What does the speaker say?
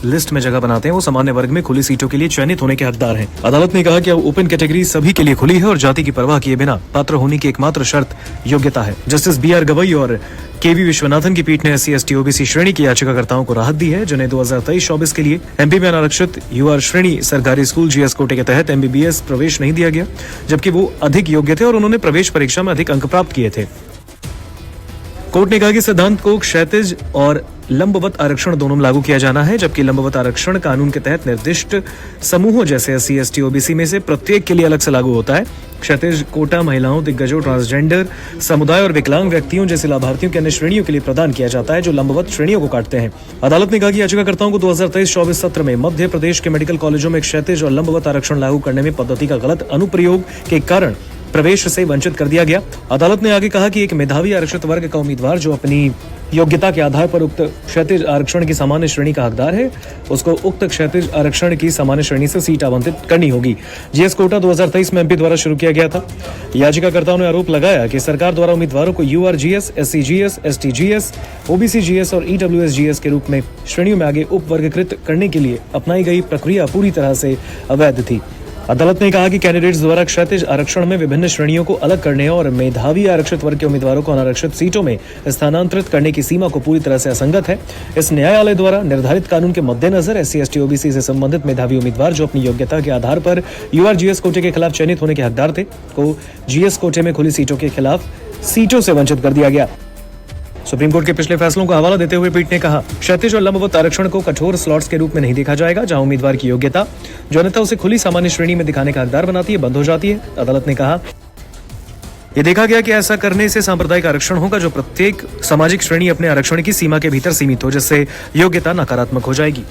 List में जगह बनाते हैं वो सामान्य वर्ग में खुली सीटों के लिए चयनित होने के हकदार हैं। अदालत ने कहा कि अब ओपन कैटेगरी सभी के लिए खुली है और जाति की परवाह किए बिना पात्र होने की एकमात्र शर्त योग्यता है। जस्टिस BR गवई और KV विश्वनाथन की पीठ ने SC ST OBC श्रेणी के याचिकाकर्ताओं को राहत दी है, जिन्हें 2023-24 के लिए MP में अनारक्षित UR श्रेणी सरकारी स्कूल GS कोटे के तहत MBBS प्रवेश नहीं दिया गया, जबकि वो अधिक योग्य थे और उन्होंने प्रवेश परीक्षा में अधिक अंक प्राप्त किए थे। कोर्ट ने कहा कि सिद्धांत को क्षैतिज और लंबवत आरक्षण दोनों में लागू किया जाना है, जबकि लंबवत आरक्षण कानून के तहत निर्दिष्ट समूहों जैसे SC ST OBC में से प्रत्येक के लिए अलग से लागू होता है। क्षैतिज कोटा महिलाओं, दिग्गजों, ट्रांसजेंडर समुदाय और विकलांग व्यक्तियों जैसे लाभार्थियों की अन्य श्रेणियों के लिए प्रदान किया जाता है जो लंबवत श्रेणियों को काटते हैं। अदालत ने कहा कि याचिकाकर्ताओं को 2023-24 सत्र में मध्य प्रदेश के मेडिकल कॉलेजों में क्षैतिज और लंबवत आरक्षण लागू करने में पद्धति का गलत अनुप्रयोग के कारण प्रवेश से वंचित कर दिया गया। अदालत ने आगे कहा कि एक मेधावी आरक्षित वर्ग का उम्मीदवार जो अपनी योग्यता के आधार पर उक्त क्षैतिज आरक्षण की सामान्य श्रेणी का हकदार है, उसको उक्त क्षैतिज आरक्षण की सामान्य श्रेणी से सीट आवंटित करनी होगी। GS कोटा 2023 में MP द्वारा शुरू किया गया था। याचिकाकर्ताओं ने आरोप लगाया कि सरकार द्वारा उम्मीदवारों को UR GS, SC GS, ST GS, OBC GS और EWS GS के रूप में श्रेणियों में आगे उपवर्गीकृत करने के लिए अपनाई गई प्रक्रिया पूरी तरह से अवैध थी। अदालत ने कहा कि कैंडिडेट्स द्वारा क्षैतिज आरक्षण में विभिन्न श्रेणियों को अलग करने और मेधावी आरक्षित वर्ग के उम्मीदवारों को अनारक्षित सीटों में स्थानांतरित करने की सीमा को पूरी तरह से असंगत है। इस न्यायालय द्वारा निर्धारित कानून के मद्देनजर SC ST OBC से संबंधित मेधावी उम्मीदवार जो अपनी योग्यता के आधार पर UR GS कोटे के खिलाफ चयनित होने के हकदार थे, को GS कोटे में खुली सीटों के खिलाफ सीटों से वंचित कर दिया गया। सुप्रीम कोर्ट के पिछले फैसलों को हवाला देते हुए पीठ ने कहा, क्षैतिज और लंबवत आरक्षण को कठोर स्लॉट्स के रूप में नहीं देखा जाएगा, जहां उम्मीदवार की योग्यता जो अन्यथा उसे खुली सामान्य श्रेणी में दिखाने का हकदार बनाती है, बंद हो जाती है। अदालत ने कहा, यह देखा गया कि ऐसा करने से सांप्रदायिक आरक्षण होगा जो प्रत्येक सामाजिक श्रेणी अपने आरक्षण की सीमा के भीतर सीमित हो, जिससे योग्यता नकारात्मक हो जाएगी।